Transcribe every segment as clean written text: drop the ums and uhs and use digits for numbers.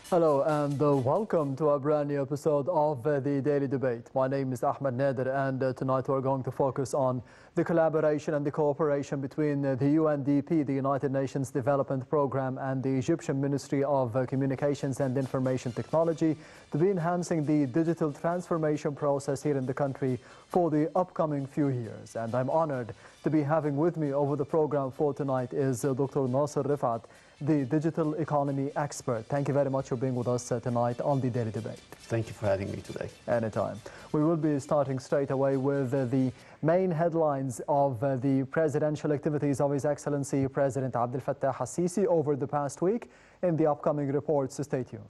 Hello and welcome to a brand new episode of the Daily Debate. My name is Ahmed Nader and tonight we're going to focus on the collaboration and the cooperation between the UNDP, the United Nations Development Programme, and the Egyptian Ministry of Communications and Information Technology to be enhancing the digital transformation process here in the country for the upcoming few years. And I'm honored to be having with me over the program for tonight is Dr. Nasser Rifat, the digital economy expert. Thank you very much for being with us tonight on the Daily Debate. Thank you for having me today. Anytime. We will be starting straight away with the main headlines of the presidential activities of His Excellency President Abdel Fattah al-Sisi over the past week in the upcoming reports. Stay tuned.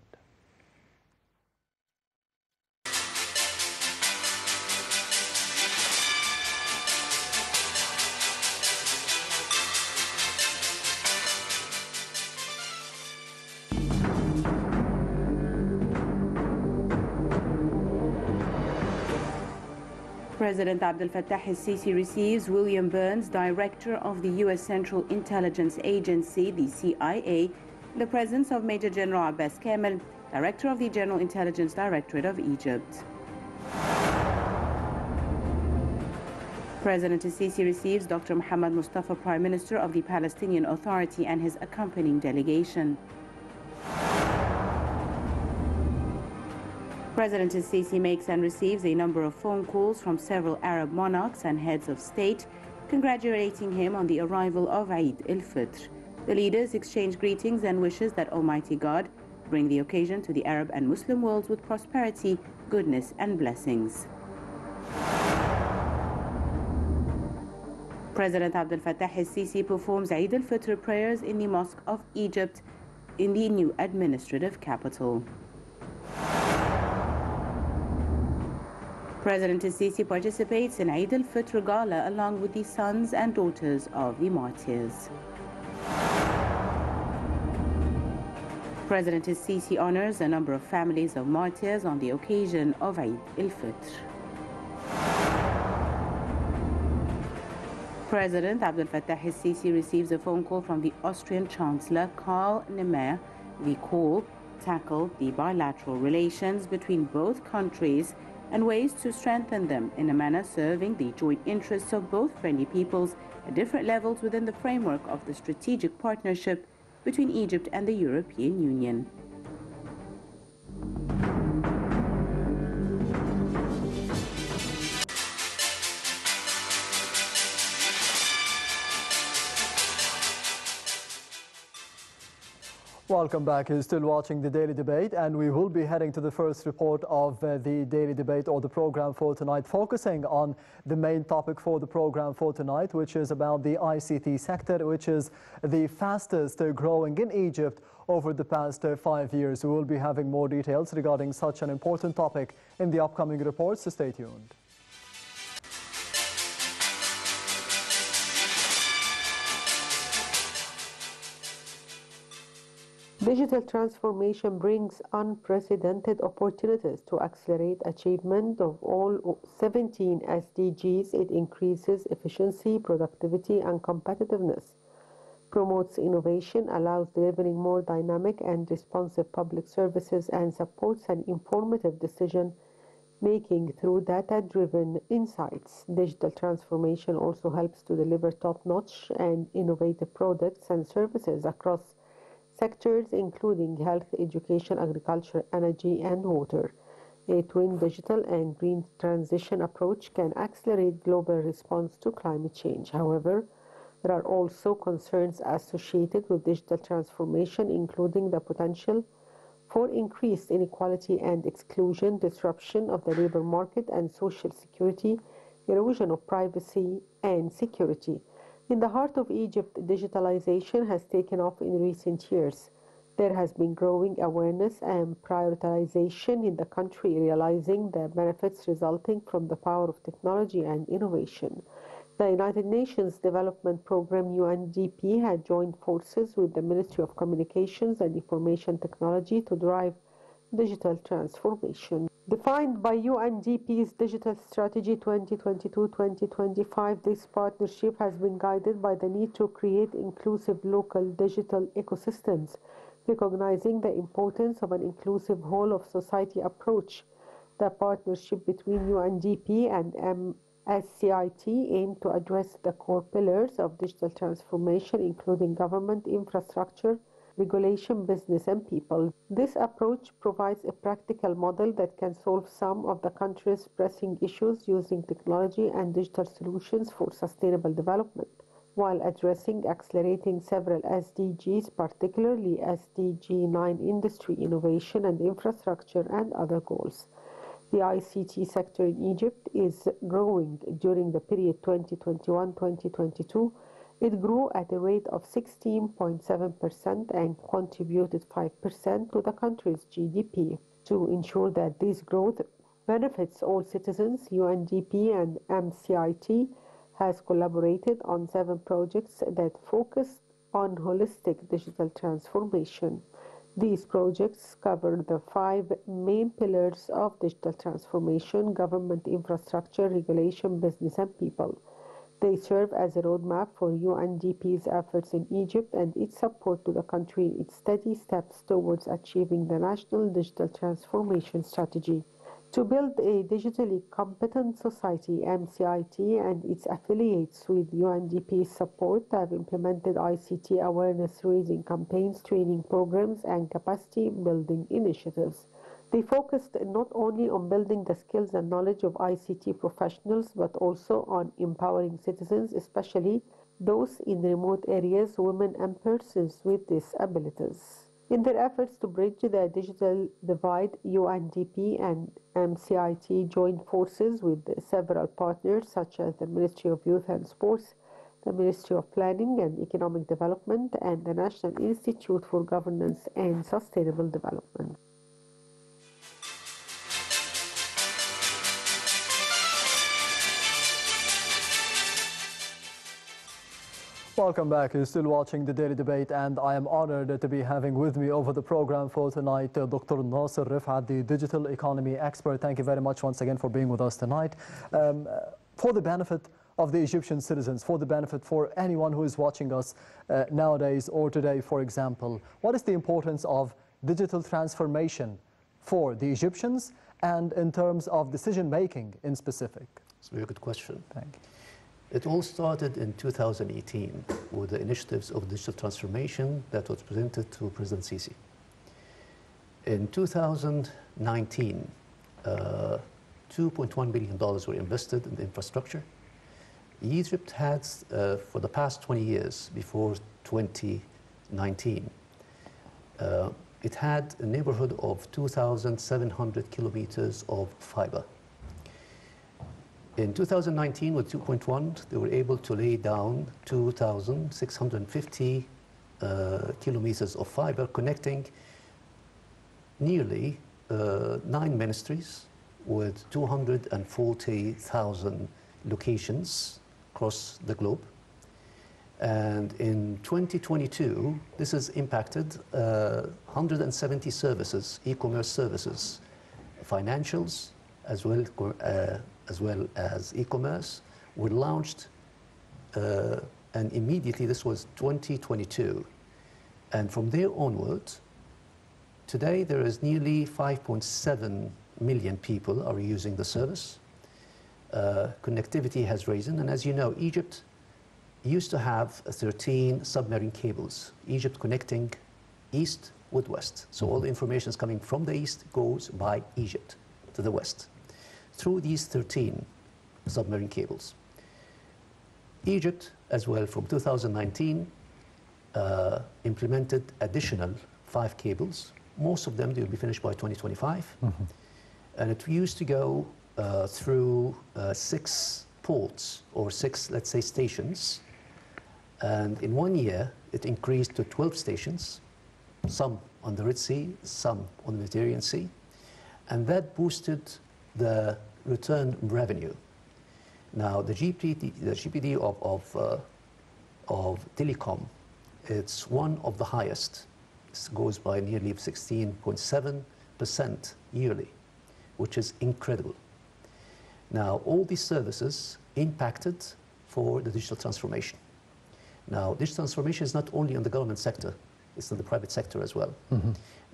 President Abdel Fattah al-Sisi receives William Burns, Director of the U.S. Central Intelligence Agency, the CIA, in the presence of Major General Abbas Kamel, Director of the General Intelligence Directorate of Egypt. President al-Sisi receives Dr. Mohammed Mustafa, Prime Minister of the Palestinian Authority, and his accompanying delegation. President al-Sisi makes and receives a number of phone calls from several Arab monarchs and heads of state, congratulating him on the arrival of Eid al-Fitr. The leaders exchange greetings and wishes that Almighty God bring the occasion to the Arab and Muslim worlds with prosperity, goodness and blessings. President Abdel Fattah al-Sisi performs Eid al-Fitr prayers in the Mosque of Egypt in the new administrative capital. President al-Sisi participates in Eid al-Fitr Gala along with the sons and daughters of the martyrs. President al-Sisi honors a number of families of martyrs on the occasion of Eid al-Fitr. President Abdel Fattah al-Sisi receives a phone call from the Austrian Chancellor Karl Nehammer. The call tackled the bilateral relations between both countries and ways to strengthen them in a manner serving the joint interests of both friendly peoples at different levels within the framework of the strategic partnership between Egypt and the European Union. Welcome back. You're still watching the Daily Debate, and we will be heading to the first report of the Daily Debate or the program for tonight, focusing on the main topic for the program for tonight, which is about the ICT sector, which is the fastest growing in Egypt over the past 5 years. We will be having more details regarding such an important topic in the upcoming reports, so stay tuned. Digital transformation brings unprecedented opportunities to accelerate achievement of all 17 SDGs. It increases efficiency, productivity, and competitiveness, promotes innovation, allows delivering more dynamic and responsive public services, and supports an informative decision-making through data-driven insights. Digital transformation also helps to deliver top-notch and innovative products and services across sectors including health, education, agriculture, energy, and water. A twin digital and green transition approach can accelerate global response to climate change. However, there are also concerns associated with digital transformation, including the potential for increased inequality and exclusion, disruption of the labor market and social security, erosion of privacy and security. In the heart of Egypt, digitalization has taken off in recent years. There has been growing awareness and prioritization in the country, realizing the benefits resulting from the power of technology and innovation. The United Nations Development Programme UNDP had joined forces with the Ministry of Communications and Information Technology to drive digital transformation. Defined by UNDP's Digital Strategy 2022-2025, this partnership has been guided by the need to create inclusive local digital ecosystems Recognizing the importance of an inclusive whole-of-society approach, the partnership between UNDP and MSCIT aimed to address the core pillars of digital transformation, including government, infrastructure, regulation, business, and people. This approach provides a practical model that can solve some of the country's pressing issues using technology and digital solutions for sustainable development, while accelerating several SDGs, particularly SDG 9 industry, innovation and infrastructure, and other goals. The ICT sector in Egypt is growing. During the period 2021-2022, it grew at a rate of 16.7% and contributed 5% to the country's GDP. To ensure that this growth benefits all citizens, UNDP and MCIT has collaborated on 7 projects that focus on holistic digital transformation. These projects cover the 5 main pillars of digital transformation: government, infrastructure, regulation, business, and people. They serve as a roadmap for UNDP's efforts in Egypt and its support to the country in its steady steps towards achieving the National Digital Transformation Strategy. To build a digitally competent society, MCIT and its affiliates, with UNDP's support, have implemented ICT awareness-raising campaigns, training programs, and capacity-building initiatives. They focused not only on building the skills and knowledge of ICT professionals, but also on empowering citizens, especially those in remote areas, women, and persons with disabilities. In their efforts to bridge the digital divide, UNDP and MCIT joined forces with several partners such as the Ministry of Youth and Sports, the Ministry of Planning and Economic Development, and the National Institute for Governance and Sustainable Development. Welcome back. You're still watching the Daily Debate, and I am honored to be having with me over the program for tonight Dr. Nasser Rifat, the digital economy expert. Thank you very much once again for being with us tonight. For the benefit of the Egyptian citizens, for the benefit for anyone who is watching us nowadays or today, for example, what is the importance of digital transformation for the Egyptians and in terms of decision making in specific? It's a very good question. Thank you. It all started in 2018 with the initiatives of digital transformation that was presented to President Sisi. In 2019, $2.1 billion were invested in the infrastructure. Egypt had, for the past 20 years, before 2019, it had a neighborhood of 2,700 kilometers of fiber. In 2019, with 2.1, they were able to lay down 2,650 kilometers of fiber, connecting nearly 9 ministries with 240,000 locations across the globe. And in 2022, this has impacted 170 services, e-commerce services, financials, as well as e-commerce, were launched, and immediately, this was 2022. And from there onward, today there is nearly 5.7 million people are using the service. Connectivity has risen, and as you know, Egypt used to have 13 submarine cables, Egypt connecting east with west. So all the information is coming from the east, goes by Egypt to the west, through these 13 submarine cables. Egypt, as well, from 2019, implemented additional 5 cables. Most of them, they will be finished by 2025. And it used to go through 6 ports, or 6, let's say, stations. And in 1 year, it increased to 12 stations, some on the Red Sea, some on the Mediterranean Sea. And that boosted the return revenue. Now, the GPD of telecom, it's one of the highest. It goes by nearly 16.7% yearly, which is incredible. Now, all these services impacted for the digital transformation. Now, digital transformation is not only on the government sector. it's in the private sector as well.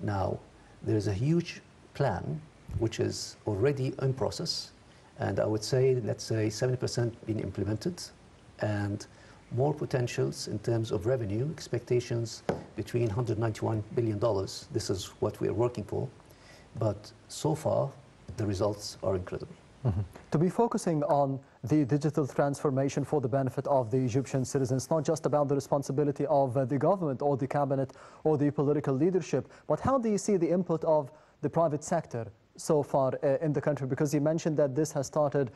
Now, there is a huge plan which is already in process, and I would say, let's say 70% been implemented, and more potentials in terms of revenue, expectations between $191 billion. This is what we are working for, but so far, the results are incredible. To be focusing on the digital transformation for the benefit of the Egyptian citizens, not just about the responsibility of the government or the cabinet or the political leadership, but how do you see the input of the private sector so far in the country? Because you mentioned that this has started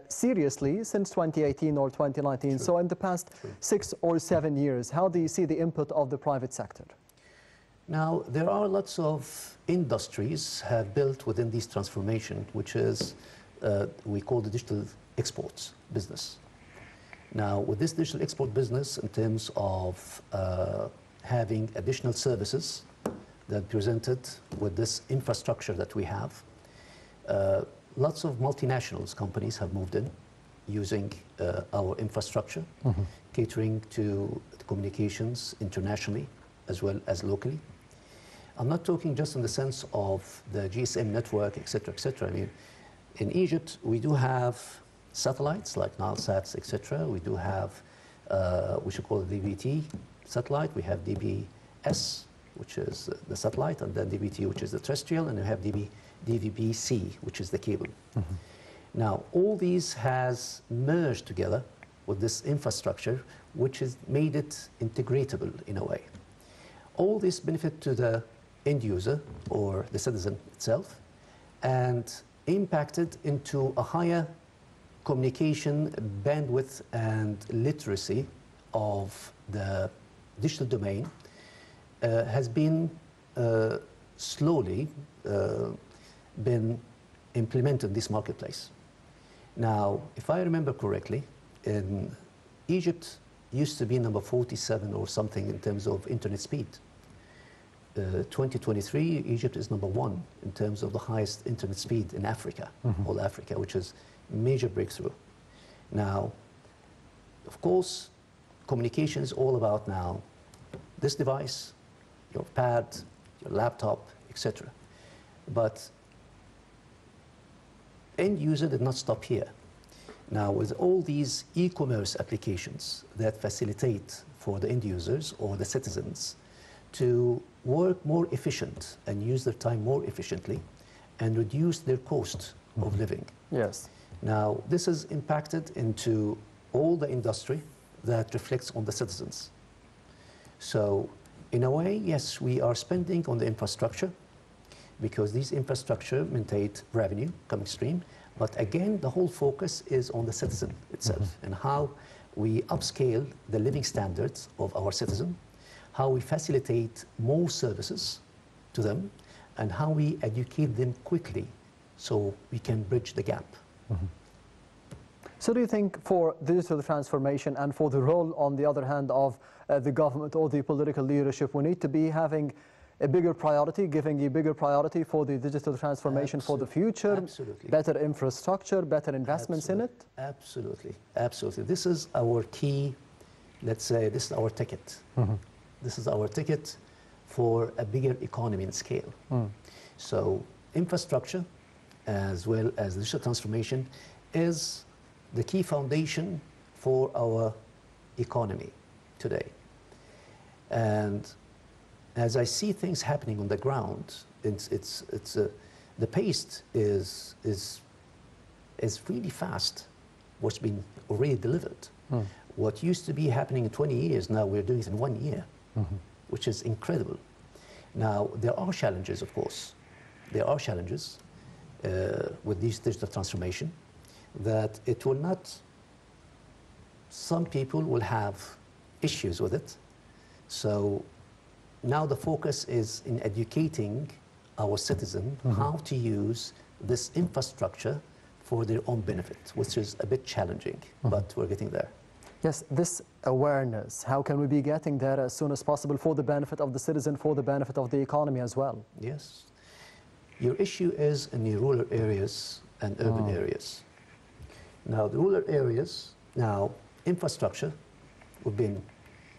seriously since 2018 or 2019. True. So in the past 6 or 7 years, how do you see the input of the private sector? Now, there are lots of industries have built within this transformation, which is we call the digital exports business. Now, with this digital export business, in terms of having additional services that presented with this infrastructure that we have, lots of multinationals companies have moved in using our infrastructure, catering to the communications internationally as well as locally. I'm not talking just in the sense of the GSM network, et cetera, I mean, in Egypt, we do have satellites like Nilesats, etc. We do have, we should call it DBT satellite. We have DBS, which is the satellite, and then DBT, which is the terrestrial, and we have DVB-C, which is the cable. Now, all these has merged together with this infrastructure, which has made it integratable in a way. All this benefit to the end user or the citizen itself, and impacted into a higher communication bandwidth and literacy of the digital domain has been slowly been implemented in this marketplace. Now, if I remember correctly, in Egypt used to be number 47 or something in terms of internet speed. 2023, Egypt is number 1 in terms of the highest internet speed in Africa, all Africa, which is a major breakthrough. Now, of course, communication is all about now this device, your pad, your laptop, etc. But end user did not stop here. Now, with all these e-commerce applications that facilitate for the end users or the citizens to work more efficient and use their time more efficiently and reduce their cost of living. Yes. Now, this is impacted into all the industry that reflects on the citizens. So, in a way, yes, we are spending on the infrastructure because these infrastructure maintain revenue coming stream. But again, the whole focus is on the citizen itself and how we upscale the living standards of our citizen, how we facilitate more services to them, and how we educate them quickly so we can bridge the gap. So do you think for digital transformation and for the role, on the other hand, of the government or the political leadership, we need to be having a bigger priority, giving a bigger priority for the digital transformation for the future? Absolutely. Better infrastructure, better investments in it? Absolutely, absolutely. This is our key, let's say, this is our ticket. This is our ticket for a bigger economy and scale. So infrastructure, as well as digital transformation, is the key foundation for our economy today. And as I see things happening on the ground, the pace is really fast. What's been already delivered. What used to be happening in 20 years, now we're doing it in 1 year, which is incredible. Now, there are challenges, of course. There are challenges with this digital transformation that it will not, some people will have issues with it. So now the focus is in educating our citizen how to use this infrastructure for their own benefit, which is a bit challenging, but we're getting there. Yes, this awareness, how can we be getting there as soon as possible for the benefit of the citizen, for the benefit of the economy as well? Yes. Your issue is in the rural areas and urban areas. Now, the rural areas, now, infrastructure, we've been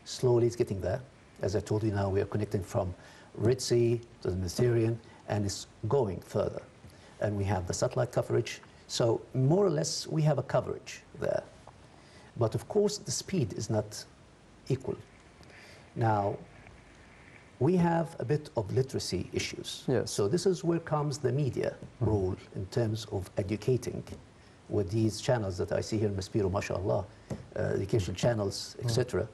slowly getting there. As I told you now, we are connecting from Red Sea to the Mediterranean, and it's going further. And we have the satellite coverage. So more or less, we have a coverage there. But of course, the speed is not equal. Now, we have a bit of literacy issues. Yes. So this is where comes the media role in terms of educating with these channels that I see here in Maspero, mashallah, educational channels, etc.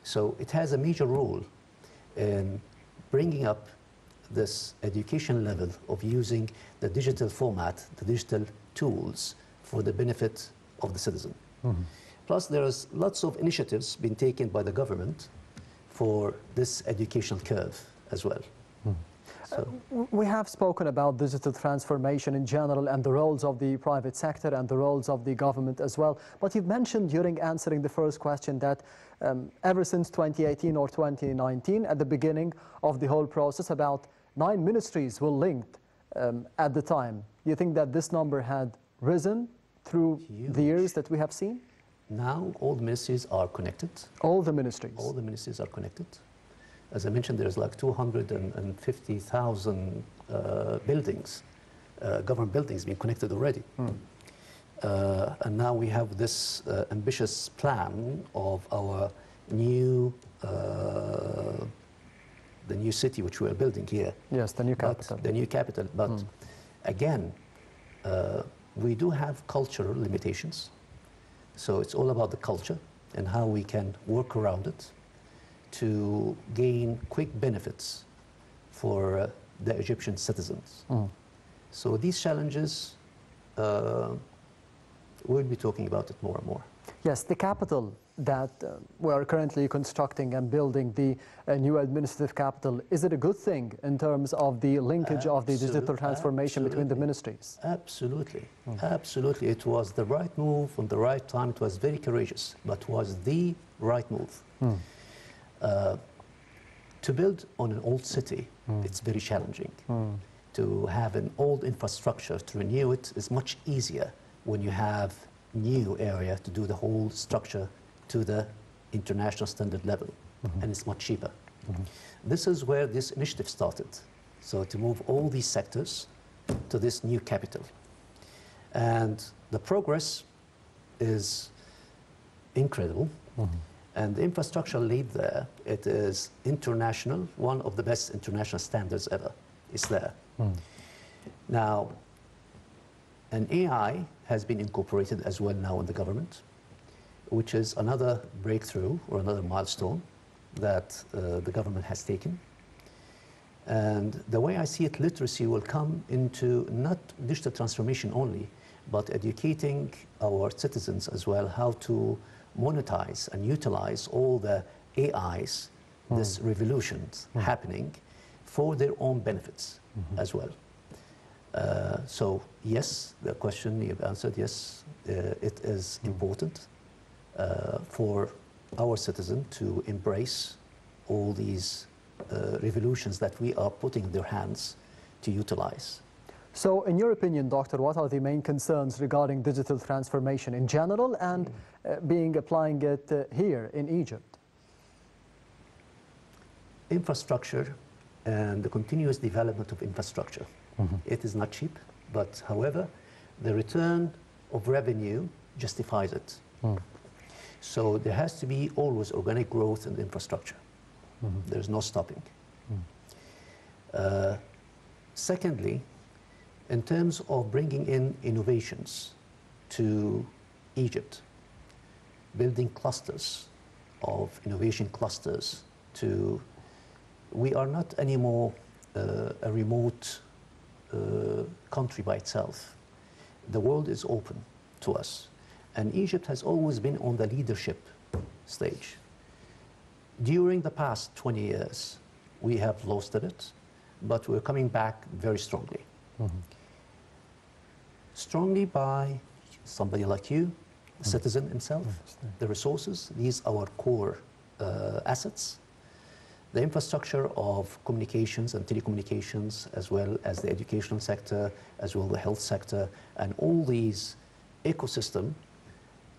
So it has a major role in bringing up this education level of using the digital format, the digital tools for the benefit of the citizen. Plus, there's lots of initiatives being taken by the government for this educational curve as well. So, We have spoken about digital transformation in general and the roles of the private sector and the roles of the government as well. But you've mentioned during answering the first question that ever since 2018 or 2019, at the beginning of the whole process, about 9 ministries were linked at the time. Do you think that this number had risen through the years that we have seen? now all the ministries are connected. All the ministries? All the ministries are connected. As I mentioned, there's like 250,000 buildings, government buildings being connected already. And now we have this ambitious plan of our new, the new city which we are building here. Yes, the new capital. The new capital. But again, we do have cultural limitations. So it's all about the culture and how we can work around it to gain quick benefits for the Egyptian citizens. So these challenges, we'll be talking about it more and more. Yes, the capital that we are currently constructing and building, the new administrative capital, is it a good thing in terms of the linkage of the digital transformation between the ministries? Absolutely. Absolutely. It was the right move on the right time. It was very courageous, but was the right move. To build on an old city, it's very challenging. To have an old infrastructure, to renew it is much easier when you have new area to do the whole structure to the international standard level, and it's much cheaper. This is where this initiative started. So to move all these sectors to this new capital. And the progress is incredible. And the infrastructure laid there, it is international, one of the best international standards ever is there. Now, an AI has been incorporated as well now in the government, which is another breakthrough or another milestone that the government has taken. And the way I see it, literacy will come into not digital transformation only, but educating our citizens as well how to monetize and utilize all the AIs, this revolutions happening for their own benefits as well. So yes, the question you've answered, yes, it is important for our citizen to embrace all these revolutions that we are putting in their hands to utilize. So in your opinion, Doctor, what are the main concerns regarding digital transformation in general and applying it here in Egypt? Infrastructure and the continuous development of infrastructure. It is not cheap, but however, the return of revenue justifies it. So there has to be always organic growth in the infrastructure. There's no stopping. Secondly, in terms of bringing in innovations to Egypt, building clusters of innovation clusters to, we are not anymore a remote country by itself. The world is open to us. And Egypt has always been on the leadership stage. During the past 20 years, we have lost a bit, but we're coming back very strongly. Strongly by somebody like you, the citizen himself, the resources, these are our core assets. The infrastructure of communications and telecommunications, as well as the educational sector, as well as the health sector, and all these ecosystem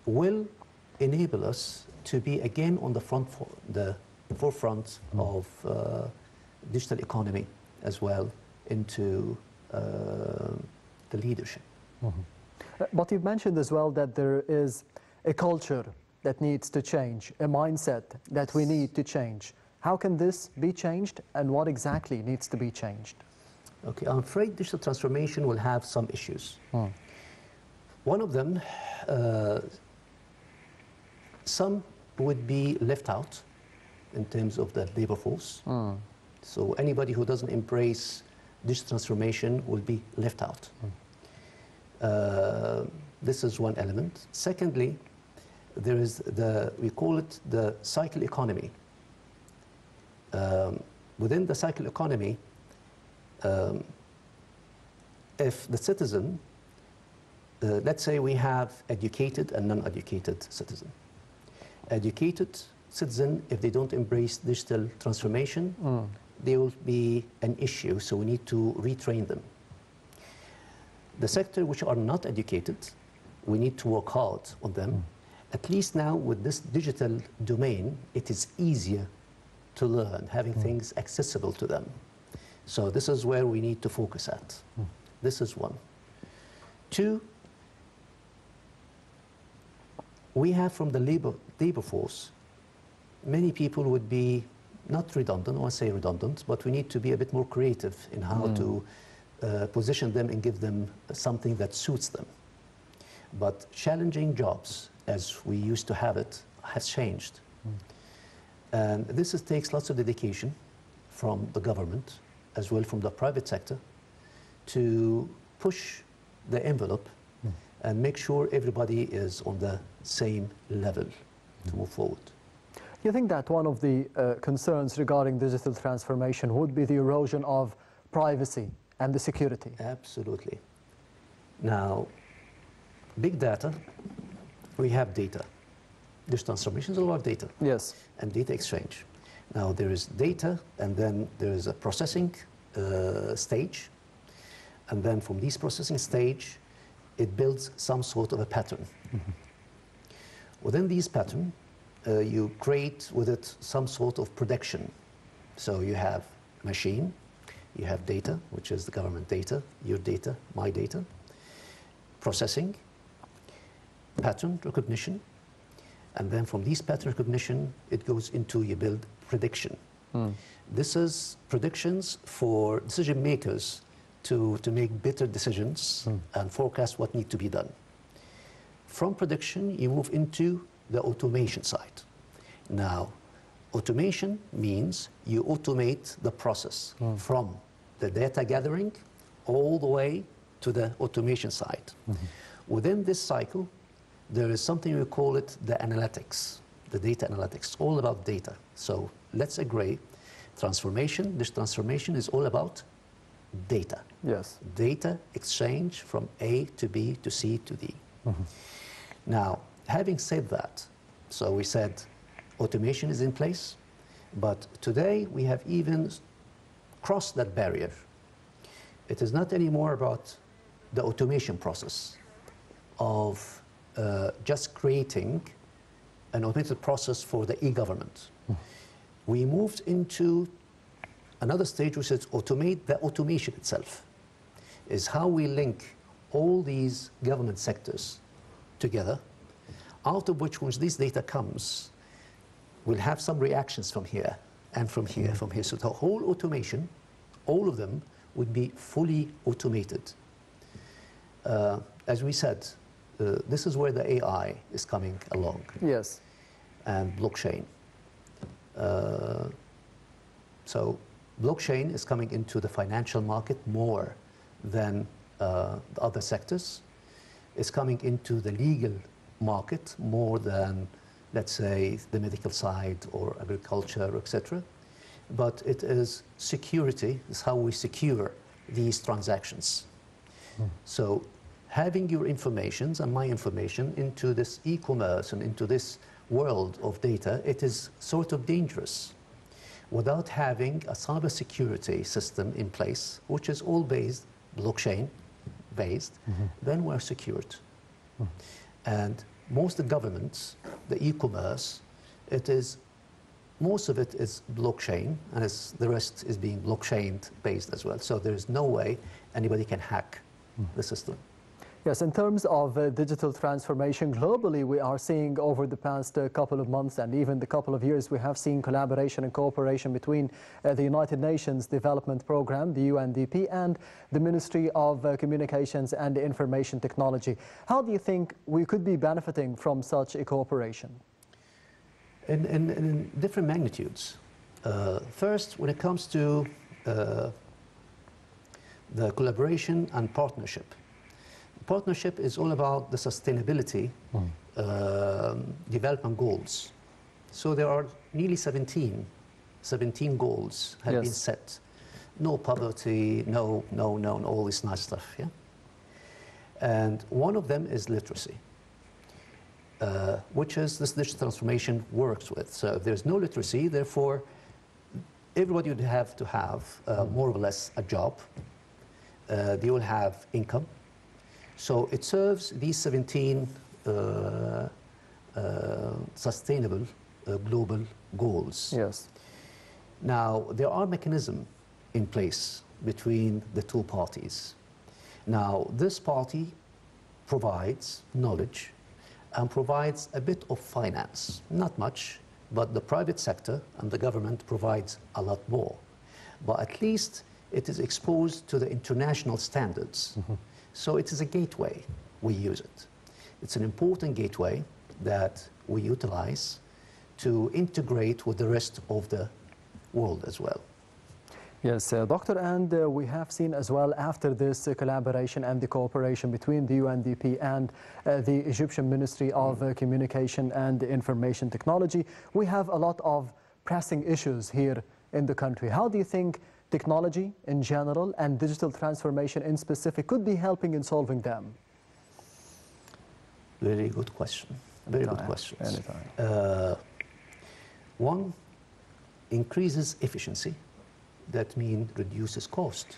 will enable us to be again on the front, the forefront of digital economy as well into the leadership. But you've mentioned as well that there is a culture that needs to change, a mindset that we need to change. How can this be changed, and what exactly needs to be changed? Okay, I'm afraid digital transformation will have some issues. One of them, some would be left out in terms of the labor force. So anybody who doesn't embrace digital transformation will be left out. This is one element. Secondly, there is we call it the cycle economy. Within the cycle economy, if the citizen, let's say we have educated and non-educated citizen. Educated citizen, if they don't embrace digital transformation, there will be an issue, so we need to retrain them. The sector which are not educated, we need to work hard on them. At least now with this digital domain, it is easier to learn, having things accessible to them. So this is where we need to focus at. This is one. Two, we have from the labor force, many people would be not redundant, I won't say redundant, but we need to be a bit more creative in how to position them and give them something that suits them. But challenging jobs, as we used to have it, has changed. And this takes lots of dedication from the government, as well from the private sector, to push the envelope and make sure everybody is on the same level to move forward. You think that one of the concerns regarding digital transformation would be the erosion of privacy and the security? Absolutely. Now, big data, we have data. Digital transformation is a lot of data. Yes. And data exchange. Now, there is data, and then there is a processing stage. And then from this processing stage, it builds some sort of a pattern. Within these pattern, you create with it some sort of prediction. So you have machine, you have data, which is the government data, your data, my data, processing, pattern recognition, and then from these pattern recognition, it goes into you build prediction. This is predictions for decision makers to make better decisions and forecast what needs to be done. From prediction, you move into the automation side. Now, automation means you automate the process from the data gathering all the way to the automation side. Within this cycle, there is something we call it the analytics, the data analytics, all about data. So let's agree, transformation, this transformation is all about data. Yes. Data exchange from A to B to C to D. Now, having said that, so we said automation is in place, but today we have even crossed that barrier. It is not anymore about the automation process of just creating an automated process for the e-government. We moved into another stage which is automate the automation itself, is how we link all these government sectors together, out of which once this data comes, we'll have some reactions from here and from here, from here. So the whole automation, all of them would be fully automated. As we said, this is where the AI is coming along. Yes. And blockchain. So blockchain is coming into the financial market more than the other sectors. It's coming into the legal market more than, let's say, the medical side or agriculture, etc. But it is security, is how we secure these transactions. So having your information and my information into this e-commerce and into this world of data, it is sort of dangerous. Without having a cybersecurity system in place, which is all based, blockchain based, then we're secured. And most of the governments, the e-commerce, it is most of it is blockchain, and the rest is being blockchain based as well. So there is no way anybody can hack the system. Yes, in terms of digital transformation globally, we are seeing over the past couple of months and even the couple of years, we have seen collaboration and cooperation between the United Nations Development Programme, the UNDP, and the Ministry of Communications and Information Technology. How do you think we could be benefiting from such a cooperation? In different magnitudes. First, when it comes to the collaboration and partnership. Partnership is all about the sustainability development goals. So there are nearly 17 goals have been set. No poverty, no, all this nice stuff, yeah? And one of them is literacy, which is this digital transformation works with. So if there's no literacy, therefore, everybody would have to have more or less a job. They will have income. So it serves these 17 sustainable global goals. Yes. Now, there are mechanisms in place between the two parties. Now, this party provides knowledge and provides a bit of finance. Not much, but the private sector and the government provides a lot more. But at least it is exposed to the international standards. So it is a gateway, we use it. It's an important gateway that we utilize to integrate with the rest of the world as well. Yes, Doctor, and we have seen as well after this collaboration and the cooperation between the UNDP and the Egyptian Ministry of Communication and Information Technology, we have a lot of pressing issues here in the country. How do you think technology in general and digital transformation in specific could be helping in solving them? Very good question. Very good questions. Anytime. One, increases efficiency. That means reduces cost.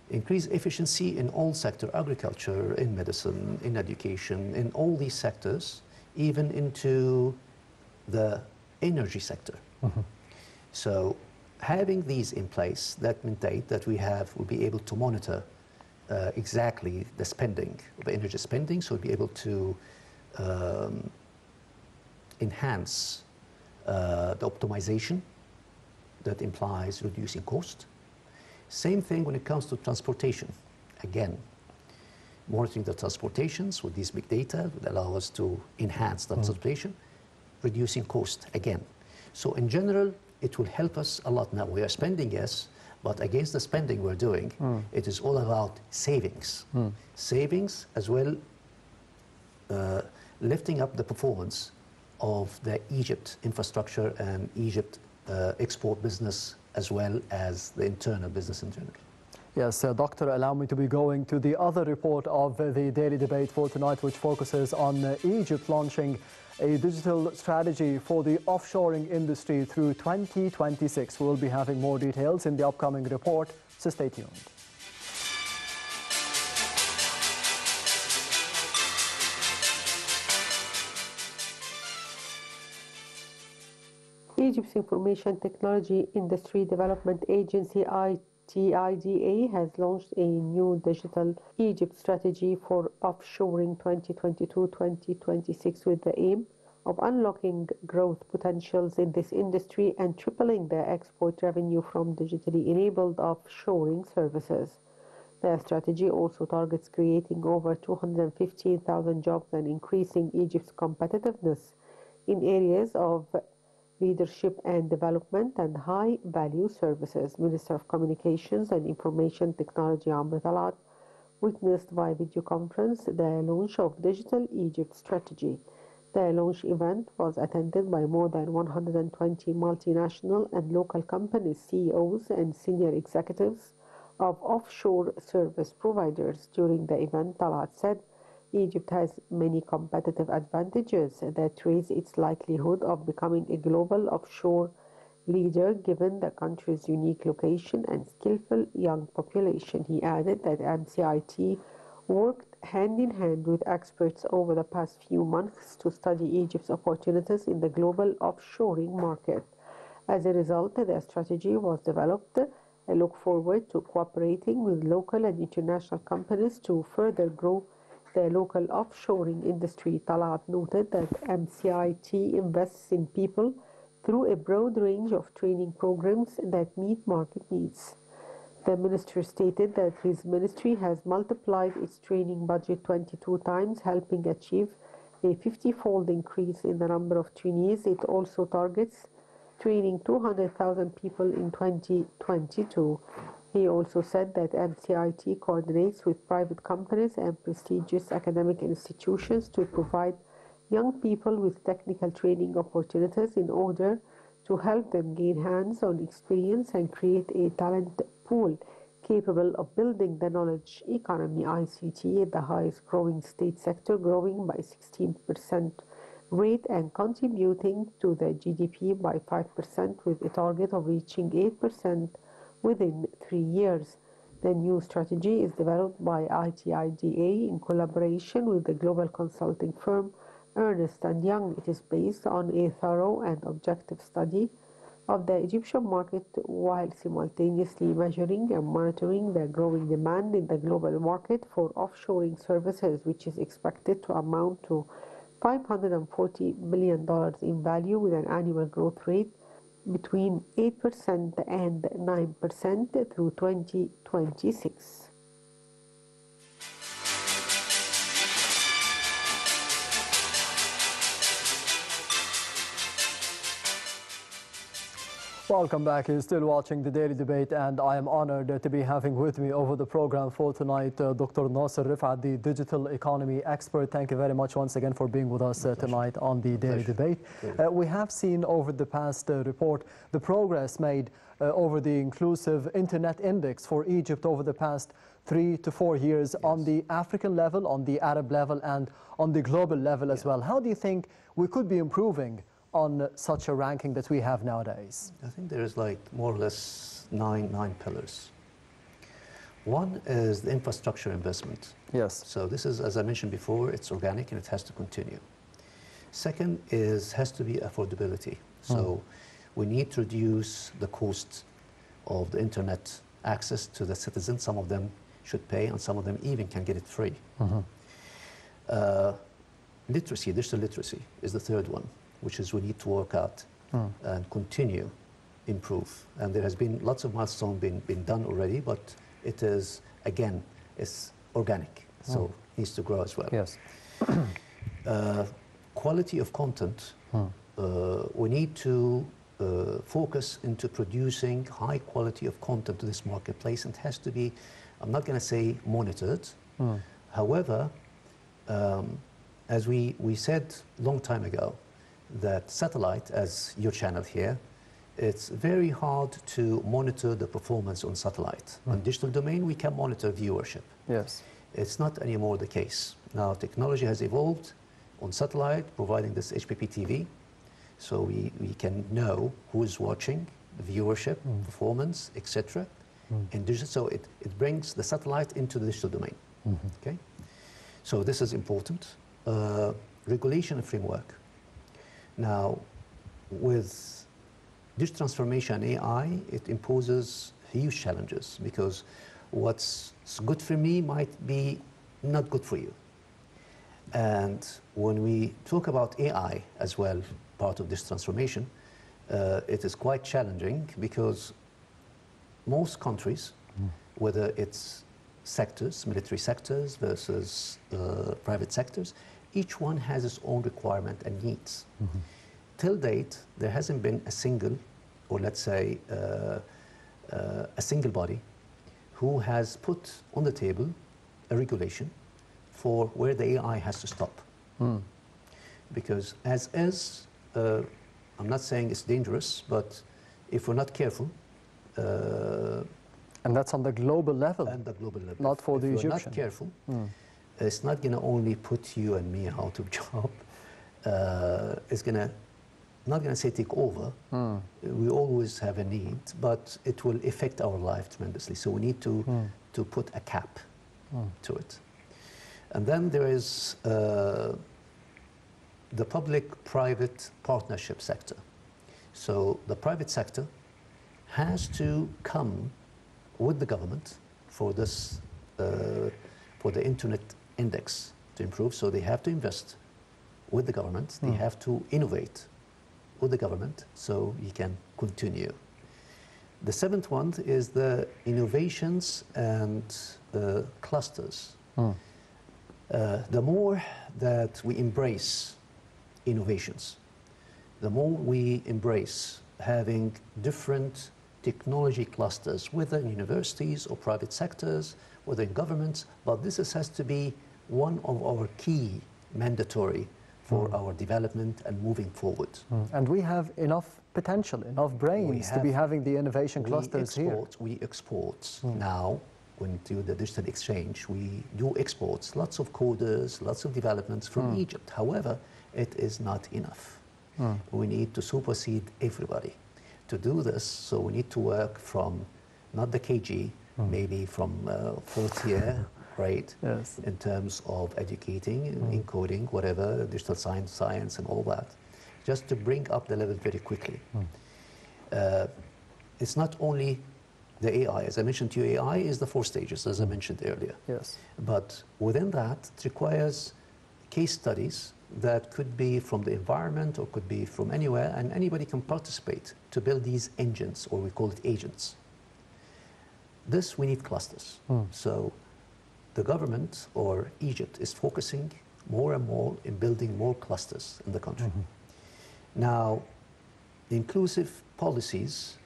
Increase efficiency in all sectors, agriculture, in medicine, in education, in all these sectors, even into the energy sector. So having these in place, that mandate that we have, will be able to monitor exactly the spending, the energy spending, so we'll be able to enhance the optimization that implies reducing cost. Same thing when it comes to transportation. Again, monitoring the transportations with these big data would allow us to enhance the transportation, reducing cost again. So in general, it will help us a lot. Now we are spending, yes, but against the spending we're doing, it is all about savings. Savings as well, lifting up the performance of the Egypt infrastructure and Egypt export business as well as the internal business in general. Yes, Doctor, allow me to be going to the other report of the Daily Debate for tonight, which focuses on Egypt launching a digital strategy for the offshoring industry through 2026. We'll be having more details in the upcoming report, so stay tuned. Egypt's Information Technology Industry Development Agency, ITIDA, has launched a new digital Egypt strategy for offshoring 2022-2026 with the aim of unlocking growth potentials in this industry and tripling the export revenue from digitally enabled offshoring services. The strategy also targets creating over 215,000 jobs and increasing Egypt's competitiveness in areas of leadership and development and high-value services. Minister of Communications and Information Technology Amr Talat witnessed via video conference the launch of Digital Egypt Strategy. The launch event was attended by more than 120 multinational and local companies, CEOs and senior executives of offshore service providers. During the event, Talat said, Egypt has many competitive advantages that raise its likelihood of becoming a global offshore leader given the country's unique location and skillful young population. He added that MCIT worked hand in hand with experts over the past few months to study Egypt's opportunities in the global offshoring market. As a result, the strategy was developed. I look forward to cooperating with local and international companies to further grow the local offshoring industry. Talat noted that MCIT invests in people through a broad range of training programs that meet market needs. The minister stated that his ministry has multiplied its training budget 22 times, helping achieve a 50-fold increase in the number of trainees. It also targets training 200,000 people in 2022. He also said that MCIT coordinates with private companies and prestigious academic institutions to provide young people with technical training opportunities in order to help them gain hands-on experience and create a talent pool capable of building the knowledge economy. ICT, the highest growing state sector, growing by 16% rate and contributing to the GDP by 5% with a target of reaching 8% within 3 years. The new strategy is developed by ITIDA in collaboration with the global consulting firm Ernst & Young. It is based on a thorough and objective study of the Egyptian market while simultaneously measuring and monitoring the growing demand in the global market for offshoring services, which is expected to amount to $540 billion in value with an annual growth rate between 8% and 9% through 2026. Welcome back. You're still watching the Daily Debate, and I am honored to be having with me over the program for tonight Dr. Nasser Rifat, the digital economy expert. Thank you very much once again for being with us tonight on the Daily Debate. We have seen over the past report the progress made over the inclusive Internet Index for Egypt over the past 3 to 4 years on the African level, on the Arab level, and on the global level as well. How do you think we could be improving on such a ranking that we have nowadays? I think there is like more or less nine pillars. One is the infrastructure investment. Yes. So this is, as I mentioned before, it's organic and it has to continue. Second has to be affordability. So we need to reduce the cost of the internet access to the citizens. Some of them should pay and some of them even can get it free. Literacy, digital literacy is the third one, which is we need to work out and continue improve. And there has been lots of milestones been done already, but it is, again, it's organic, so it needs to grow as well. Yes. Quality of content, we need to focus into producing high quality of content to this marketplace, and it has to be, I'm not going to say monitored, however, as we said a long time ago, that satellite, as your channel here, it's very hard to monitor the performance on satellite. On digital domain, we can monitor viewership. Yes. It's not anymore the case. Now, technology has evolved on satellite, providing this HPPTV, so we can know who is watching, viewership, performance, etc. in digital. So it brings the satellite into the digital domain. Okay? So this is important. Regulation and framework. Now, with digital transformation and AI, it imposes huge challenges, because what's good for me might be not good for you. And when we talk about AI as well, part of this transformation, it is quite challenging, because most countries, whether it's sectors, military sectors versus private sectors, each one has its own requirement and needs. Till date, there hasn't been a single, or let's say a single body, who has put on the table a regulation for where the AI has to stop. Because as is, I'm not saying it's dangerous, but if we're not careful, and that's on the global level. And the global level. Not for the Egyptian. If we're not careful, it's not going to only put you and me out of job. It's not going to say take over. We always have a need, but it will affect our life tremendously. So we need to put a cap to it. And then there is the public-private partnership sector. So the private sector has to come with the government for this, for the internet index to improve. So they have to invest with the government. They have to innovate with the government so you can continue. The seventh one is the innovations and clusters. The more that we embrace innovations, the more we embrace having different technology clusters within universities or private sectors, within governments, but this has to be one of our key mandatory for our development and moving forward. And we have enough potential, enough brains to be having the innovation clusters here. We export now. When we do the digital exchange, we do exports, lots of coders, lots of developments from Egypt. However, it is not enough. We need to supersede everybody. To do this, so we need to work from, not the KG, maybe from fourth year, right? Yes. In terms of educating, encoding, whatever, digital science and all that, just to bring up the level very quickly. It's not only the AI. As I mentioned to you, AI is the 4 stages, as I mentioned earlier. Yes. But within that, it requires case studies that could be from the environment or could be from anywhere, and anybody can participate to build these engines, or we call it agents. This, we need clusters. So the government or Egypt is focusing more and more in building more clusters in the country. Now, inclusive policies,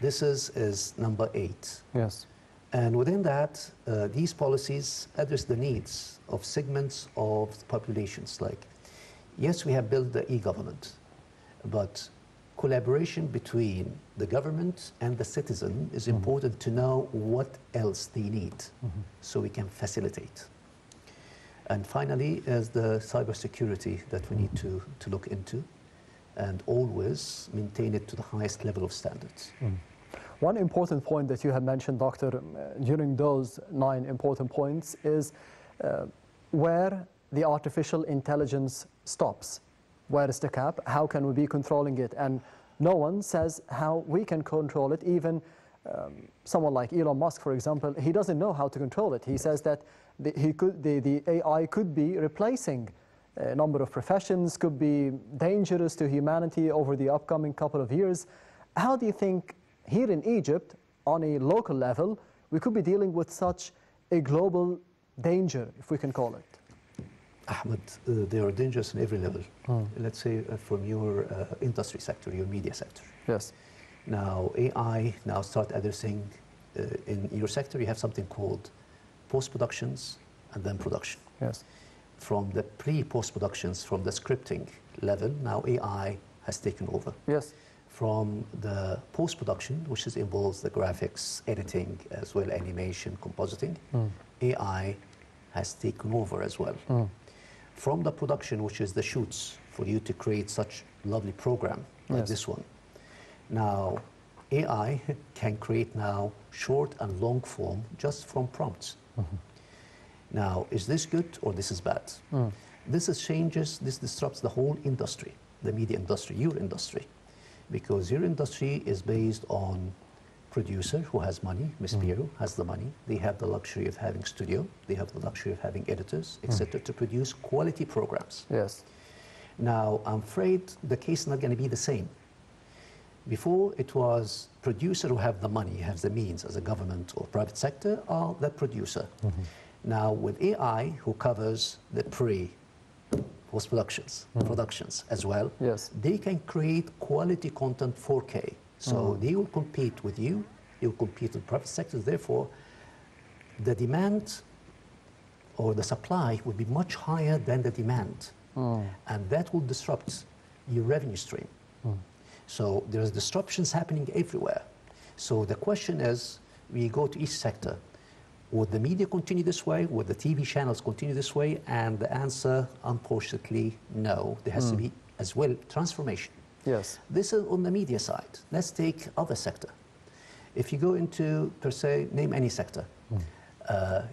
this is number 8. Yes. And within that, these policies address the needs of segments of the populations. Like, yes, we have built the e-government, but collaboration between the government and the citizen is important to know what else they need so we can facilitate. And finally, is the cybersecurity that we need to look into and always maintain it to the highest level of standards. One important point that you have mentioned, Doctor, during those 9 important points is where the artificial intelligence stops. Where is the cap? How can we be controlling it? And no one says how we can control it. Even someone like Elon Musk, for example, he doesn't know how to control it. He says that the AI could be replacing a number of professions, could be dangerous to humanity over the upcoming couple of years. How do you think here in Egypt, on a local level, we could be dealing with such a global danger, if we can call it? Ahmed, they are dangerous in every level. Let's say from your industry sector, your media sector. Yes. Now, AI now start addressing, in your sector, you have something called post-productions and then production. Yes. From the pre-post-productions, from the scripting level, now AI has taken over. Yes. From the post-production, which involves the graphics, editing, as well animation, compositing, AI has taken over as well. From the production, which is the shoots, for you to create such lovely program like this one. Now, AI can create now short and long form just from prompts. Now, is this good or this is bad? This disrupts the whole industry, the media industry, your industry. Because your industry is based on producer who has money, Ms. Piero has the money, they have the luxury of having studio, they have the luxury of having editors, etc., to produce quality programs. Yes. Now, I'm afraid the case is not going to be the same. Before, it was producer who have the money, has the means as a government or private sector, are the producer. Now, with AI, who covers the post-productions, productions as well, yes, they can create quality content 4K. So they will compete with you, you will compete with private sectors. Therefore, the demand or the supply will be much higher than the demand. And that will disrupt your revenue stream. So there's disruptions happening everywhere. So the question is, we go to each sector. Would the media continue this way? Would the TV channels continue this way? And the answer, unfortunately, no. There has to be, as well, transformation. Yes. This is on the media side. Let's take other sector. If you go into, per se, name any sector,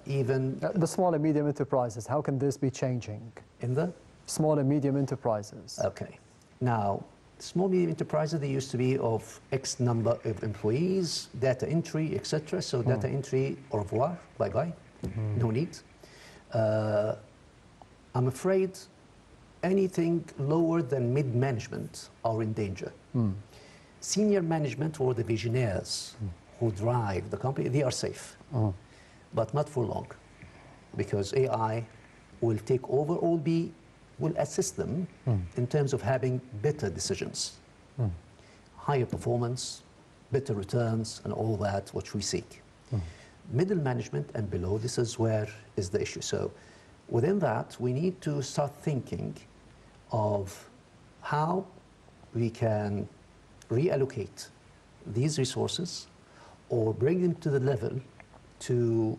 Even The small and medium enterprises, how can this be changing? in the Small and medium enterprises. Okay. Now, small medium enterprises, they used to be of X number of employees, data entry, etc. So data entry, au revoir, bye-bye, no need. I'm afraid anything lower than mid-management are in danger. Senior management or the visionaires who drive the company, they are safe, but not for long, because AI will take over or will assist them in terms of having better decisions, higher performance, better returns, and all that which we seek. Middle management and below, this is where is the issue. So within that, we need to start thinking of how we can reallocate these resources or bring them to the level to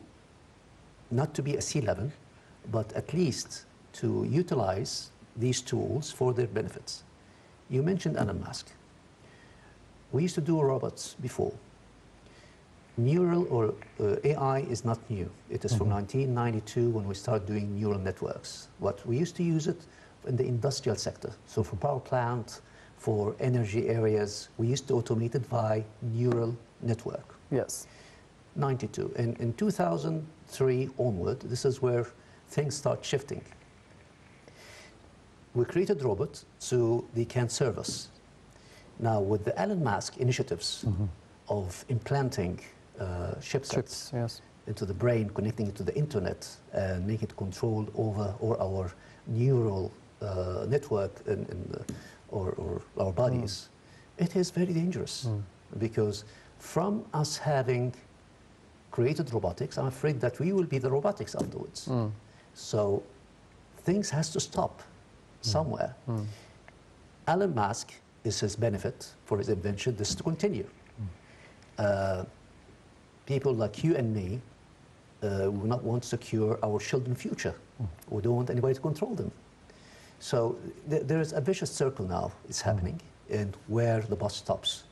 not to be a C-level, but at least to utilize these tools for their benefits. You mentioned Elon Musk. We used to do robots before. Neural or AI is not new. It is from 1992 when we started doing neural networks. What we used to use it in the industrial sector. So for power plant, for energy areas, we used to automate it by neural network. Yes. 92. In 2003 onward, this is where things start shifting. We created robots so they can serve us. Now, with the Elon Musk initiatives of implanting chipsets Yes. into the brain, connecting it to the internet, and making it controlled over our neural network or our bodies, it is very dangerous. Because from us having created robotics, I'm afraid that we will be the robotics afterwards. So things has to stop somewhere. Elon Musk is his benefit for his invention, this to continue. People like you and me will not want to secure our children's future. We don't want anybody to control them. So there is a vicious circle now, it's happening, and where the bus stops.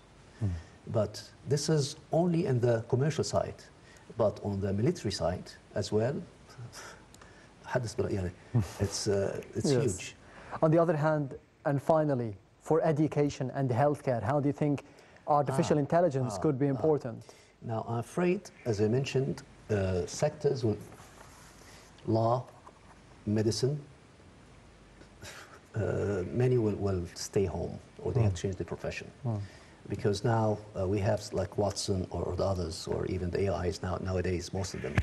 But this is only in the commercial side. But on the military side as well, it's Yes. huge. On the other hand, and finally, for education and healthcare, how do you think artificial intelligence could be important? Now, I'm afraid, as I mentioned, sectors with law, medicine, many will stay home or they have changed their profession. Because now we have like Watson or the others, or even the AIs nowadays, most of them,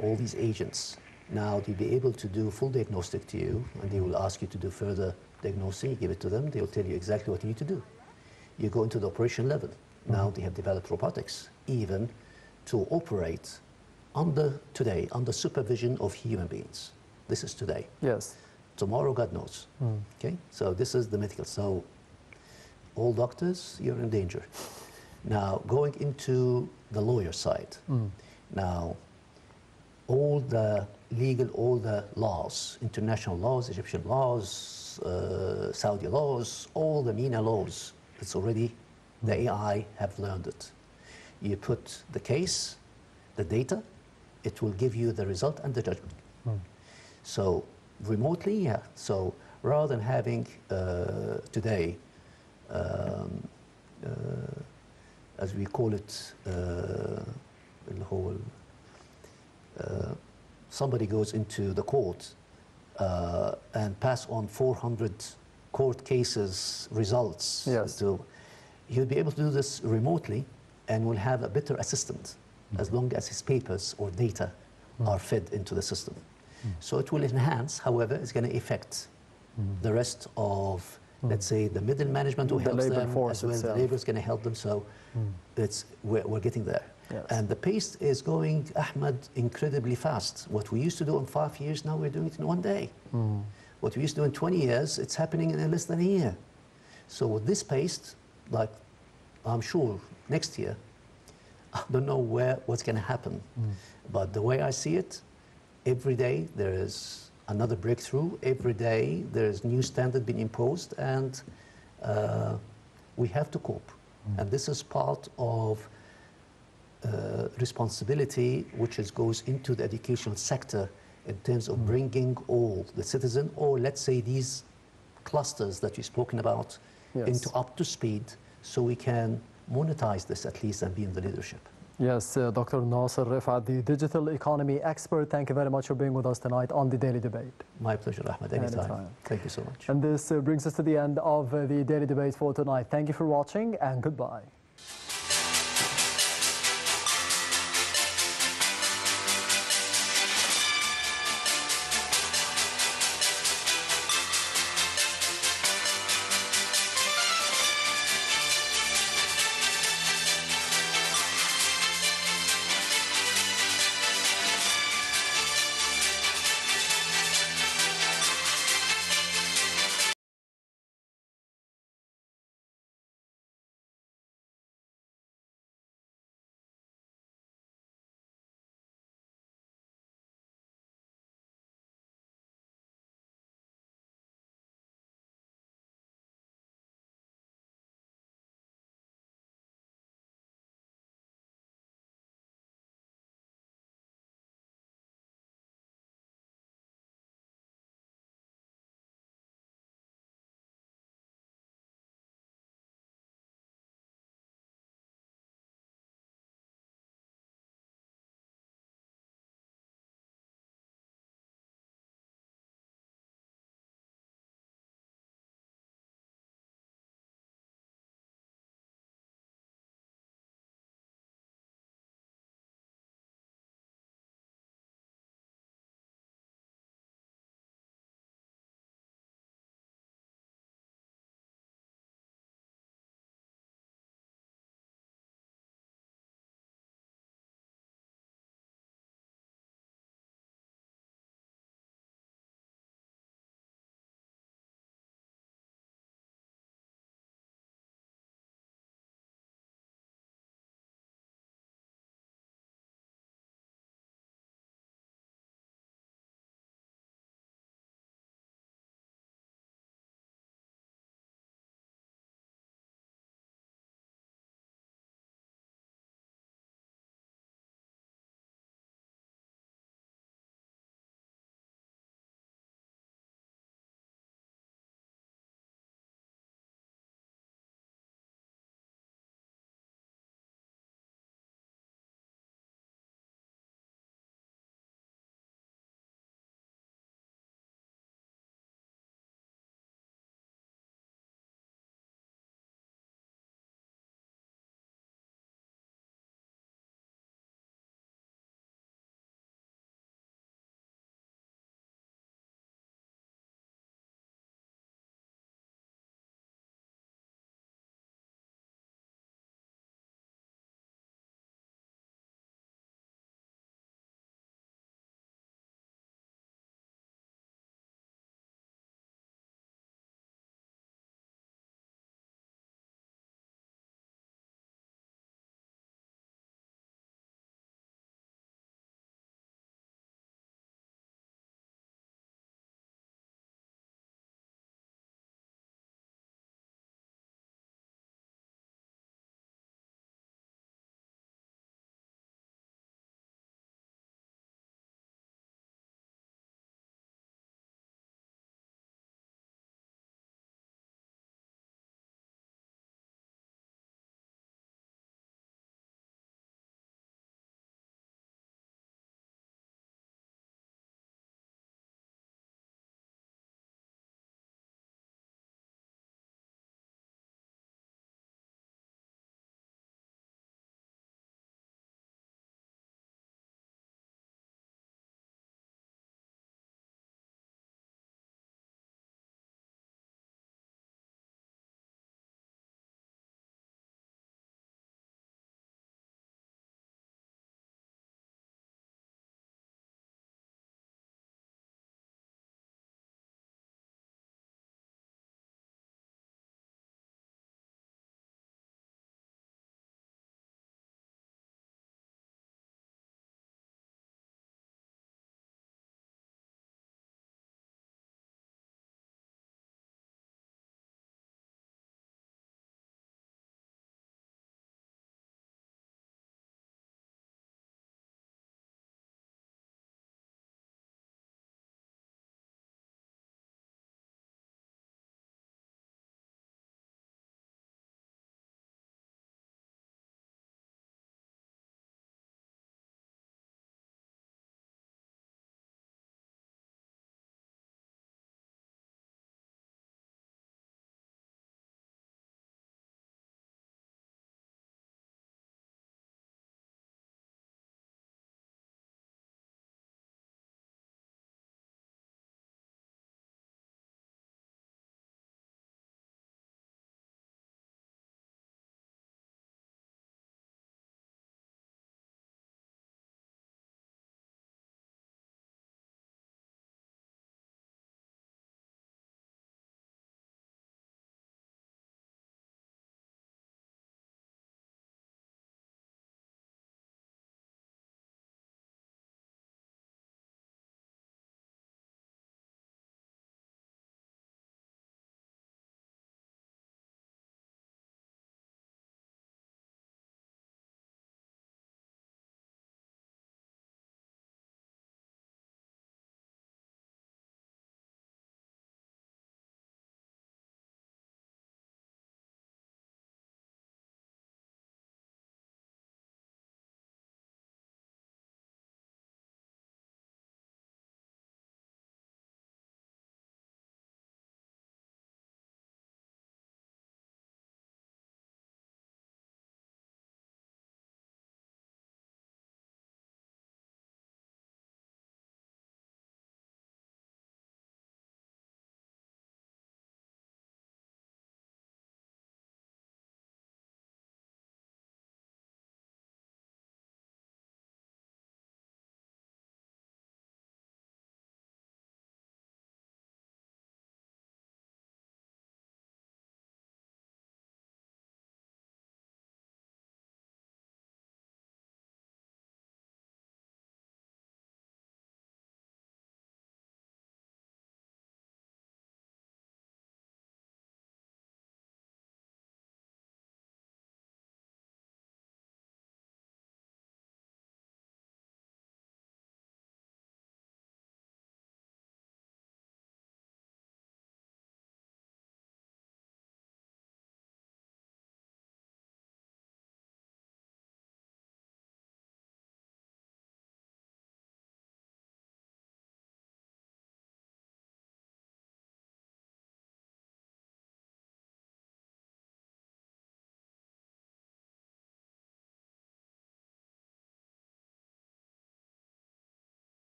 all these agents, now they'll be able to do full diagnostic to you, and they will ask you to do further diagnosing, you give it to them, they'll tell you exactly what you need to do. You go into the operation level. Now they have developed robotics, even to operate under supervision of human beings. This is today. Yes. Tomorrow, God knows. Okay, so this is the medical. So all doctors, you're in danger. Now, going into the lawyer side. Now, all the legal, all the laws, international laws, Egyptian laws, Saudi laws, all the MENA laws, it's already, the AI have learned it. You put the case, the data, it will give you the result and the judgment. So remotely, yeah. So rather than having today, as we call it, the whole, somebody goes into the court and pass on 400 court cases results. Yes. So he'll be able to do this remotely and will have a better assistant as long as his papers or data are fed into the system. So it will enhance, however, it's going to affect the rest of, let's say, the middle management who helps labor them, force as well itself. the labor is going to help them. So we're getting there. Yes. And the pace is going, Ahmed, incredibly fast. What we used to do in 5 years, now we're doing it in 1 day. What we used to do in 20 years, it's happening in less than a year. So with this pace, like I'm sure next year, I don't know what's going to happen. But the way I see it, every day there is another breakthrough. Every day there is new standard being imposed, and we have to cope. And this is part of responsibility which goes into the educational sector in terms of bringing all the citizen, or let's say these clusters that you've spoken about, into up to speed, so we can monetize this at least and be in the leadership. Yes, Dr. Nasser Rifat, the digital economy expert, thank you very much for being with us tonight on the Daily Debate. My pleasure, Ahmed, anytime. Thank you so much. And this brings us to the end of the Daily Debate for tonight. Thank you for watching and goodbye.